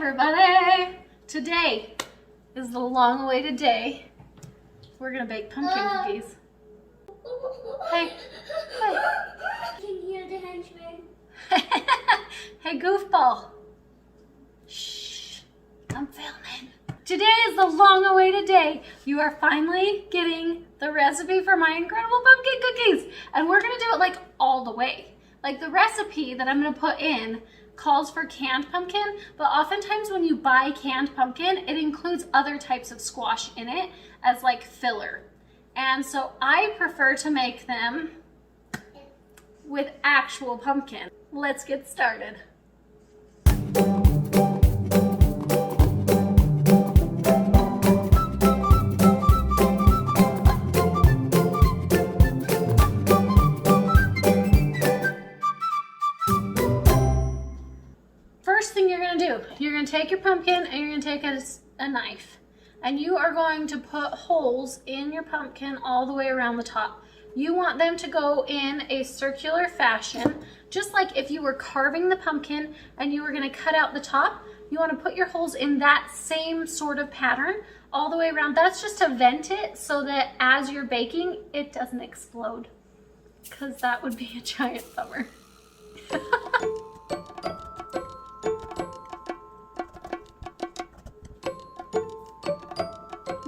everybody! Today is the long-awaited day. We're gonna bake pumpkin cookies. Hey, hey. I can hear the henchman. Hey, goofball. Shh, I'm filming. Today is the long-awaited day. You are finally getting the recipe for my incredible pumpkin cookies. And we're gonna do it like all the way. Like the recipe that I'm gonna put in calls for canned pumpkin, but oftentimes when you buy canned pumpkin, it includes other types of squash in it as like filler. And so I prefer to make them with actual pumpkin. Let's get started. First thing you're gonna do, you're gonna take your pumpkin and you're gonna take a knife. And you are going to put holes in your pumpkin all the way around the top. You want them to go in a circular fashion, just like if you were carving the pumpkin and you were gonna cut out the top, you wanna put your holes in that same sort of pattern all the way around. That's just to vent it so that as you're baking, it doesn't explode, because that would be a giant bummer.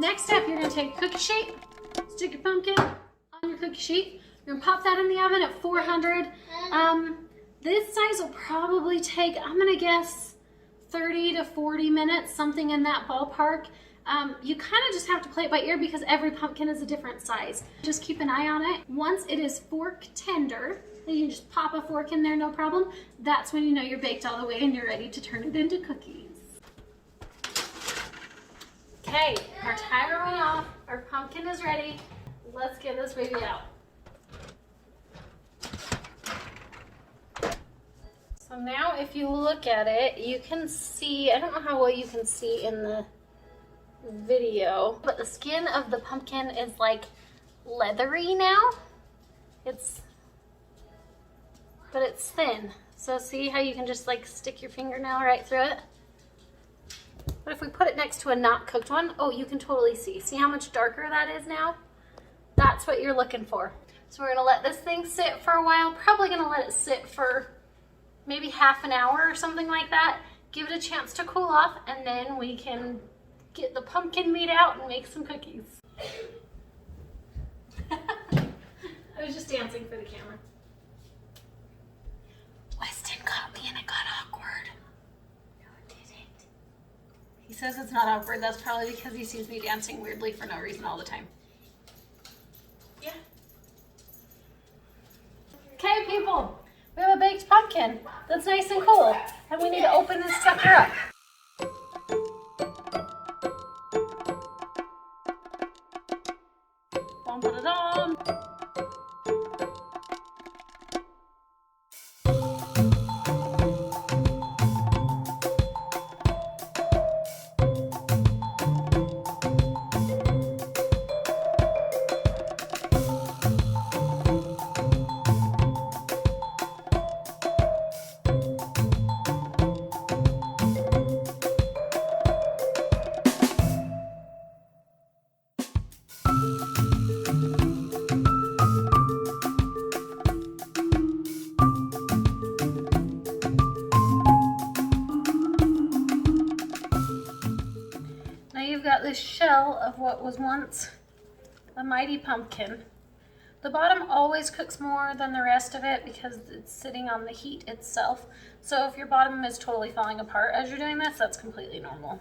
Next step, you're gonna take a cookie sheet, stick your pumpkin on your cookie sheet. You're gonna pop that in the oven at 400. This size will probably take, I'm gonna guess, 30 to 40 minutes, something in that ballpark. You kind of just have to play it by ear because every pumpkin is a different size. Just keep an eye on it. Once it is fork tender, you can just pop a fork in there, no problem. That's when you know you're baked all the way and you're ready to turn it into cookies. Okay, our timer went off, our pumpkin is ready. Let's get this baby out. So now if you look at it, you can see, I don't know how well you can see in the video, but the skin of the pumpkin is like leathery now. But it's thin. So see how you can just like stick your fingernail right through it? But if we put it next to a not cooked one, oh, you can totally see. See how much darker that is now? That's what you're looking for. So we're gonna let this thing sit for a while. Probably gonna let it sit for maybe half an hour or something like that. Give it a chance to cool off, and then we can get the pumpkin meat out and make some cookies. I was just dancing for the camera. Weston caught me and it got awkward. He says it's not awkward. That's probably because he sees me dancing weirdly for no reason all the time. Yeah. Okay, people. We have a baked pumpkin that's nice and cool. And we need to open this sucker up. Bum, ba, da, dum. You've got this shell of what was once a mighty pumpkin. The bottom always cooks more than the rest of it because it's sitting on the heat itself. So if your bottom is totally falling apart as you're doing this, that's completely normal.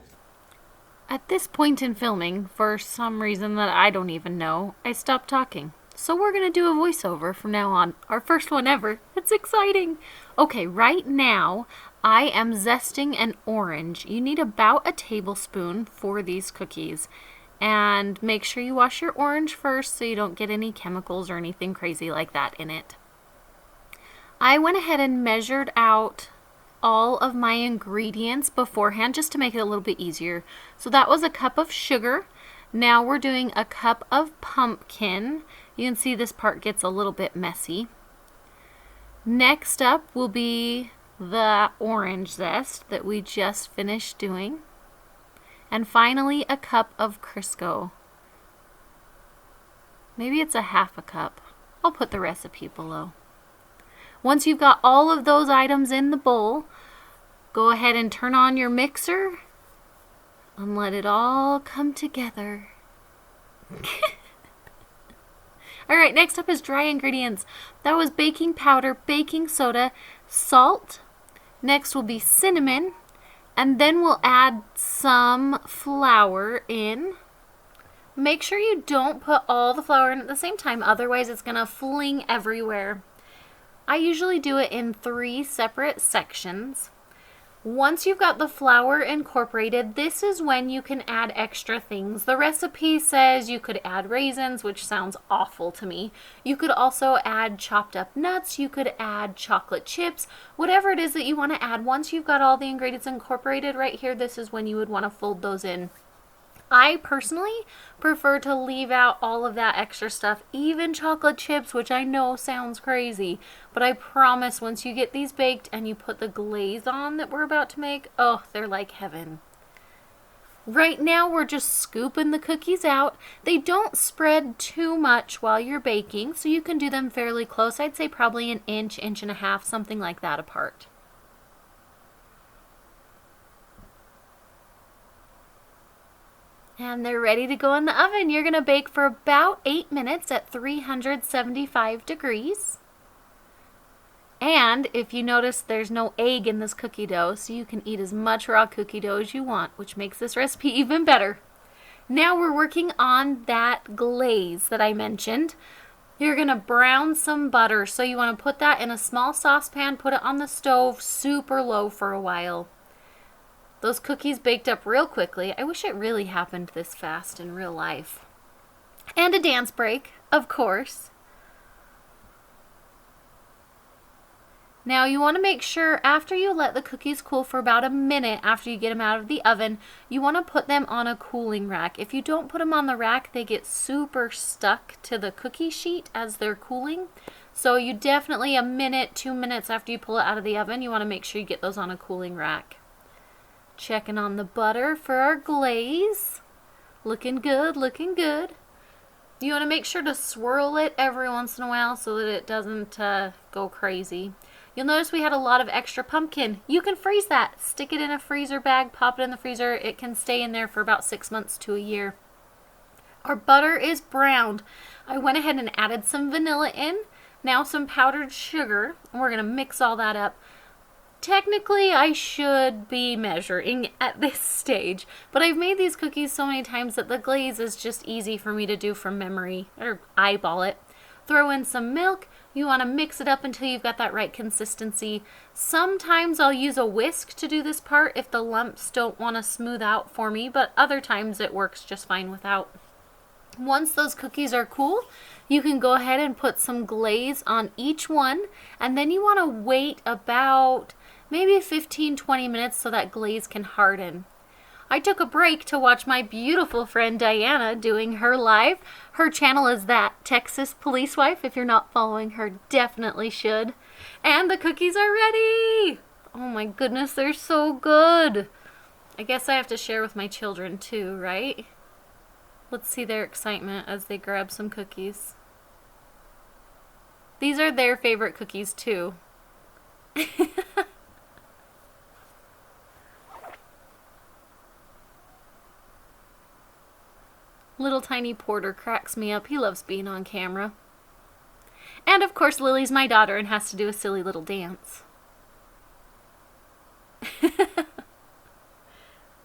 At this point in filming, for some reason that I don't even know, I stopped talking. So we're gonna do a voiceover from now on. Our first one ever. It's exciting. Okay, right now I am zesting an orange. You need about a tablespoon for these cookies. And make sure you wash your orange first so you don't get any chemicals or anything crazy like that in it. I went ahead and measured out all of my ingredients beforehand just to make it a little bit easier. So that was a cup of sugar. Now we're doing a cup of pumpkin. You can see this part gets a little bit messy. Next up will be the orange zest that we just finished doing. And finally, a cup of Crisco. Maybe it's a half a cup. I'll put the recipe below. Once you've got all of those items in the bowl, go ahead and turn on your mixer and let it all come together. Alright, next up is dry ingredients. That was baking powder, baking soda, salt. Next will be cinnamon. And then we'll add some flour in. Make sure you don't put all the flour in at the same time, otherwise it's going to fling everywhere. I usually do it in 3 separate sections. Once you've got the flour incorporated, this is when you can add extra things. The recipe says you could add raisins, which sounds awful to me. You could also add chopped up nuts. You could add chocolate chips. Whatever it is that you want to add, once you've got all the ingredients incorporated right here, this is when you would want to fold those in. I personally prefer to leave out all of that extra stuff, even chocolate chips, which I know sounds crazy, but I promise once you get these baked and you put the glaze on that we're about to make, oh, they're like heaven. Right now we're just scooping the cookies out. They don't spread too much while you're baking, so you can do them fairly close. I'd say probably an inch, inch and a half, something like that apart. And they're ready to go in the oven. You're going to bake for about 8 minutes at 375 degrees. And if you notice, there's no egg in this cookie dough, so you can eat as much raw cookie dough as you want, which makes this recipe even better. Now we're working on that glaze that I mentioned. You're going to brown some butter, so you want to put that in a small saucepan, put it on the stove super low for a while. Those cookies baked up real quickly. I wish it really happened this fast in real life. And a dance break, of course. Now you want to make sure after you let the cookies cool for about a minute after you get them out of the oven, you want to put them on a cooling rack. If you don't put them on the rack, they get super stuck to the cookie sheet as they're cooling. So you definitely, a minute, 2 minutes after you pull it out of the oven, you want to make sure you get those on a cooling rack. Checking on the butter for our glaze. Looking good, looking good. You want to make sure to swirl it every once in a while so that it doesn't go crazy. You'll notice we had a lot of extra pumpkin. You can freeze that. Stick it in a freezer bag, pop it in the freezer. It can stay in there for about 6 months to a year. Our butter is browned. I went ahead and added some vanilla in. Now some powdered sugar. And we're going to mix all that up. Technically, I should be measuring at this stage, but I've made these cookies so many times that the glaze is just easy for me to do from memory, or eyeball it. Throw in some milk. You want to mix it up until you've got that right consistency. Sometimes I'll use a whisk to do this part if the lumps don't want to smooth out for me, but other times it works just fine without. Once those cookies are cool, you can go ahead and put some glaze on each one, and then you want to wait about maybe 15-20 minutes so that glaze can harden. I took a break to watch my beautiful friend Diana doing her live. Her channel is that Texas Police Wife. If you're not following her, definitely should. And the cookies are ready! Oh my goodness, they're so good! I guess I have to share with my children too, right? Let's see their excitement as they grab some cookies. These are their favorite cookies too. Little tiny Porter cracks me up. He loves being on camera. And of course Lily's my daughter and has to do a silly little dance.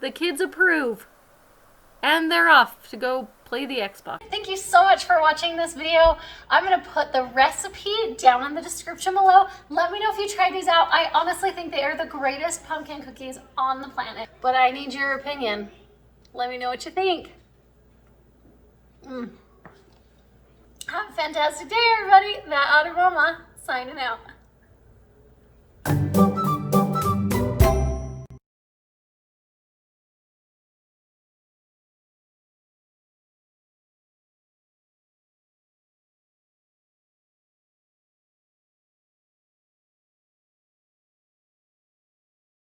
The kids approve. And they're off to go play the Xbox. Thank you so much for watching this video. I'm going to put the recipe down in the description below. Let me know if you tried these out. I honestly think they are the greatest pumpkin cookies on the planet. But I need your opinion. Let me know what you think. Have a fantastic day, everybody. That Otter Mama signing out.